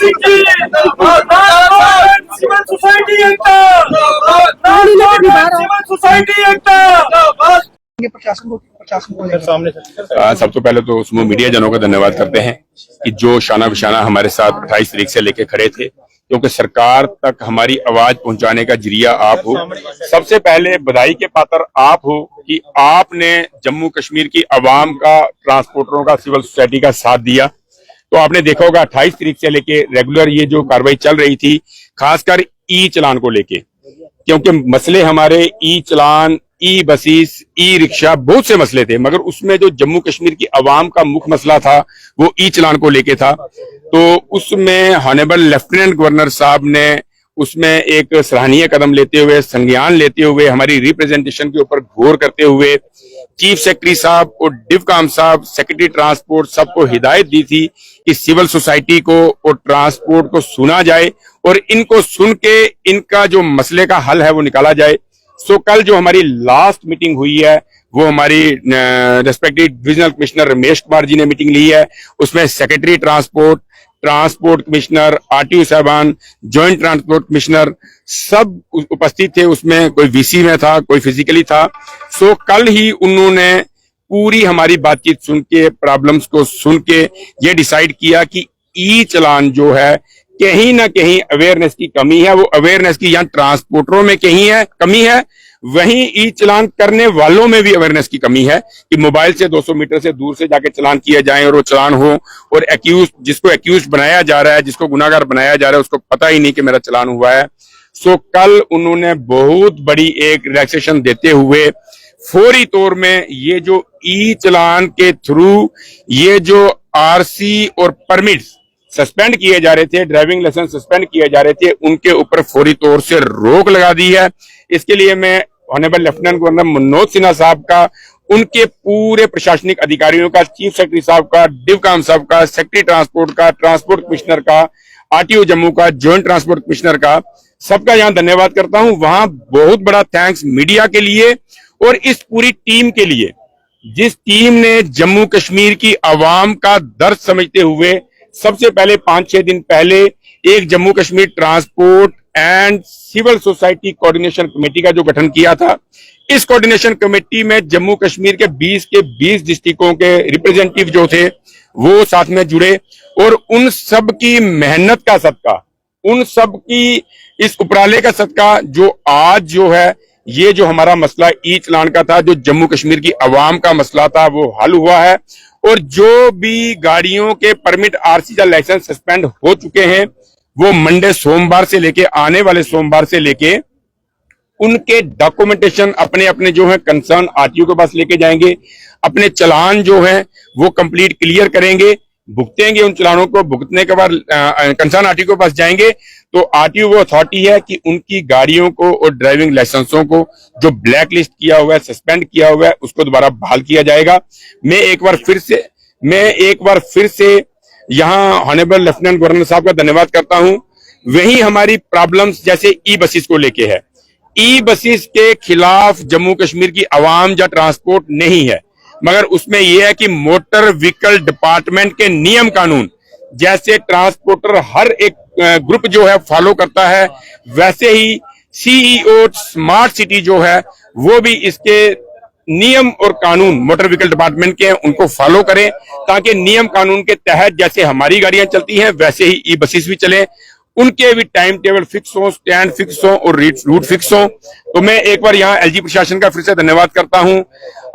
Singh ji, civil society एकता, civil society एकता। सब तो पहले तो समूह मीडिया जनों का धन्यवाद करते हैं कि जो शाना बिशाना हमारे साथ 28 तारीख से लेके खड़े थे, क्योंकि सरकार तक हमारी आवाज पहुंचाने का जरिया आप हो। सबसे पहले बधाई के पात्र आप हो कि आपने जम्मू कश्मीर की आवाम का, ट्रांसपोर्टरों का, सिविल सोसाइटी का साथ दिया। तो आपने देखा होगा 28 तारीख से लेके रेगुलर ये जो कार्रवाई चल रही थी, खासकर ई चलान को लेके, क्योंकि मसले हमारे ई चलान, ई बसेस, ई रिक्शा, बहुत से मसले थे, मगर उसमें जो जम्मू कश्मीर की आवाम का मुख्य मसला था वो ई चलान को लेके था। तो उसमें हॉनेबल लेफ्टिनेंट गवर्नर साहब ने उसमें एक सराहनीय कदम लेते हुए, संज्ञान लेते हुए, हमारी रिप्रेजेंटेशन के ऊपर गौर करते हुए चीफ सेक्रेटरी साहब और डिवकाम साहब, सेक्रेटरी ट्रांसपोर्ट, सबको हिदायत दी थी कि सिविल सोसाइटी को और ट्रांसपोर्ट को सुना जाए और इनको सुन के इनका जो मसले का हल है वो निकाला जाए। सो कल जो हमारी लास्ट मीटिंग हुई है वो हमारी respective divisional commissioner Ramesh Kumar ji ने मीटिंग ली है। उसमें secretary transport, transport commissioner, RTO साहबान, ज्वाइंट ट्रांसपोर्ट कमिश्नर सब उपस्थित थे। उसमें कोई वीसी में था, कोई फिजिकली था। सो कल ही उन्होंने पूरी हमारी बातचीत सुन के, प्रॉब्लम्स को सुन के ये डिसाइड किया कि ई चलान जो है कहीं ना कहीं अवेयरनेस की कमी है। वो अवेयरनेस की यहाँ ट्रांसपोर्टरों में कहीं है कमी है, वहीं ई चलान करने वालों में भी अवेयरनेस की कमी है कि मोबाइल से 200 मीटर से दूर से जाके चलान किया जाए और वो चलान हो, और एक्यूज, जिसको एक्यूज बनाया जा रहा है, जिसको गुनाहगार बनाया जा रहा है, उसको पता ही नहीं कि मेरा चलान हुआ है। सो कल उन्होंने बहुत बड़ी एक रिलैक्सेशन देते हुए फौरी तौर में ये जो ई चलान के थ्रू ये जो आरसी और परमिट्स सस्पेंड किए जा रहे थे, ड्राइविंग लाइसेंस सस्पेंड किए जा रहे थे, उनके ऊपर फौरी तौर से रोक लगा दी है। इसके लिए मैं honourable lieutenant governor Manoj Sinha साहब का, उनके पूरे प्रशासनिक अधिकारियों का, चीफ सेक्रेटरी साहब का, डिवकाम साहब का, सेक्रेटरी ट्रांसपोर्ट का, ट्रांसपोर्ट कमिश्नर का, आरटीओ जम्मू का, ज्वाइंट ट्रांसपोर्ट कमिश्नर का, सबका यहाँ धन्यवाद करता हूँ। वहां बहुत बड़ा थैंक्स मीडिया के लिए और इस पूरी टीम के लिए, जिस टीम ने जम्मू कश्मीर की आवाम का दर्द समझते हुए सबसे पहले 5-6 दिन पहले एक Jammu Kashmir transport and civil society coordination committee का जो गठन किया था। इस कोऑर्डिनेशन कमेटी में जम्मू कश्मीर के 20 डिस्ट्रिक्टों के रिप्रेजेंटेटिव जो थे वो साथ में जुड़े, और उन सब की मेहनत का सदका, उन सब की इस उपराले का सदका जो आज जो है ये जो हमारा मसला ई चलान का था, जो जम्मू कश्मीर की आवाम का मसला था, वो हल हुआ है। और जो भी गाड़ियों के परमिट, आरसी या लाइसेंस सस्पेंड हो चुके हैं, वो मंडे, सोमवार से लेके, आने वाले सोमवार से लेके उनके डॉक्यूमेंटेशन अपने अपने जो है कंसर्न आरटीओ के पास लेके जाएंगे। अपने चलान जो है वो कंप्लीट क्लियर करेंगे, भुगतेंगे। उन चलानों को भुगतने के बाद कंसर्न आरटीओ के पास जाएंगे तो आरटीओ वो अथॉरिटी है कि उनकी गाड़ियों को और ड्राइविंग लाइसेंसों को जो ब्लैक लिस्ट किया हुआ है, सस्पेंड किया हुआ है, उसको दोबारा बहाल किया जाएगा। मैं एक बार फिर से यहाँ ऑनरेबल लेफ्टिनेंट गवर्नर साहब का धन्यवाद करता हूं। वही हमारी प्रॉब्लम्स जैसे ई बसेस को लेके है, ई बसेस के खिलाफ जम्मू कश्मीर की आवाम या ट्रांसपोर्ट नहीं है, मगर उसमें यह है कि मोटर व्हीकल डिपार्टमेंट के नियम कानून जैसे ट्रांसपोर्टर हर एक ग्रुप जो है फॉलो करता है, वैसे ही सीईओ स्मार्ट सिटी जो है वो भी इसके नियम और कानून मोटर व्हीकल डिपार्टमेंट के उनको फॉलो करें, ताकि नियम कानून के तहत जैसे हमारी गाड़ियां चलती हैं वैसे ही ई बसेस भी चले, उनके भी टाइम टेबल फिक्स हो, स्टैंड फिक्स हो और रूट फिक्स हो। तो मैं एक बार यहाँ एलजी प्रशासन का फिर से धन्यवाद करता हूँ,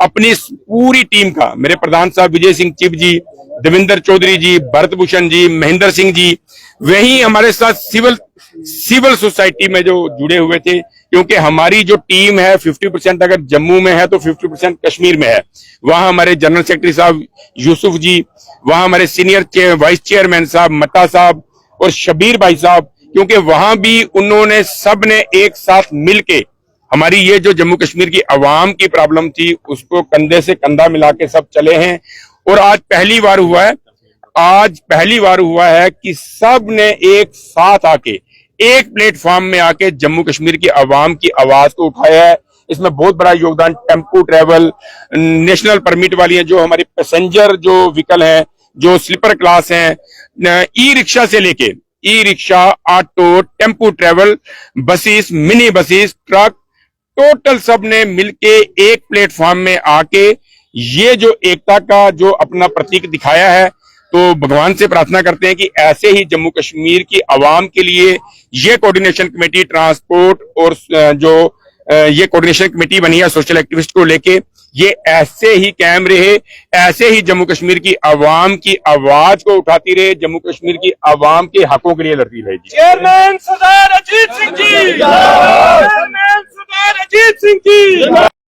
अपनी पूरी टीम का, मेरे प्रधान साहब विजय सिंह चिप जी, देवेंद्र चौधरी जी, भरत भूषण जी, महेंद्र सिंह जी, वही हमारे साथ सिविल सोसाइटी में जो जुड़े हुए थे, क्योंकि हमारी जो टीम है 50% अगर जम्मू में है तो 50% कश्मीर में है। वहां हमारे जनरल सेक्रेटरी साहब यूसुफ जी, वहां हमारे सीनियर वाइस चेयरमैन साहब मत्ता साहब और शबीर भाई साहब, क्योंकि वहां भी उन्होंने सब ने एक साथ मिलके हमारी ये जो जम्मू कश्मीर की आवाम की प्रॉब्लम थी उसको कंधे से कंधा मिला के सब चले हैं। और आज पहली बार हुआ है कि सब ने एक साथ आके, एक प्लेटफॉर्म में आके जम्मू कश्मीर की आवाम की आवाज को उठाया है। इसमें बहुत बड़ा योगदान टेम्पो ट्रेवल, नेशनल परमिट वाली है, जो हमारी पैसेंजर जो व्हीकल है, जो स्लीपर क्लास हैं, ई रिक्शा से लेके e rickshaw, auto, tempo travel, buses, mini buses, truck, total सब ने मिलके एक प्लेटफॉर्म में आके ये जो एकता का जो अपना प्रतीक दिखाया है, तो भगवान से प्रार्थना करते हैं कि ऐसे ही जम्मू कश्मीर की आवाम के लिए ये कोऑर्डिनेशन कमेटी ट्रांसपोर्ट और जो ये कोऑर्डिनेशन कमेटी बनी है सोशल एक्टिविस्ट को लेके, ये ऐसे ही कायम रहे, ऐसे ही जम्मू कश्मीर की आवाम की आवाज को उठाती रहे, जम्मू कश्मीर की आवाम के हकों के लिए लड़ती रहेगी। चेयरमैन सरदार अजीत सिंह जी, चेयरमैन सरदार अजीत सिंह जी।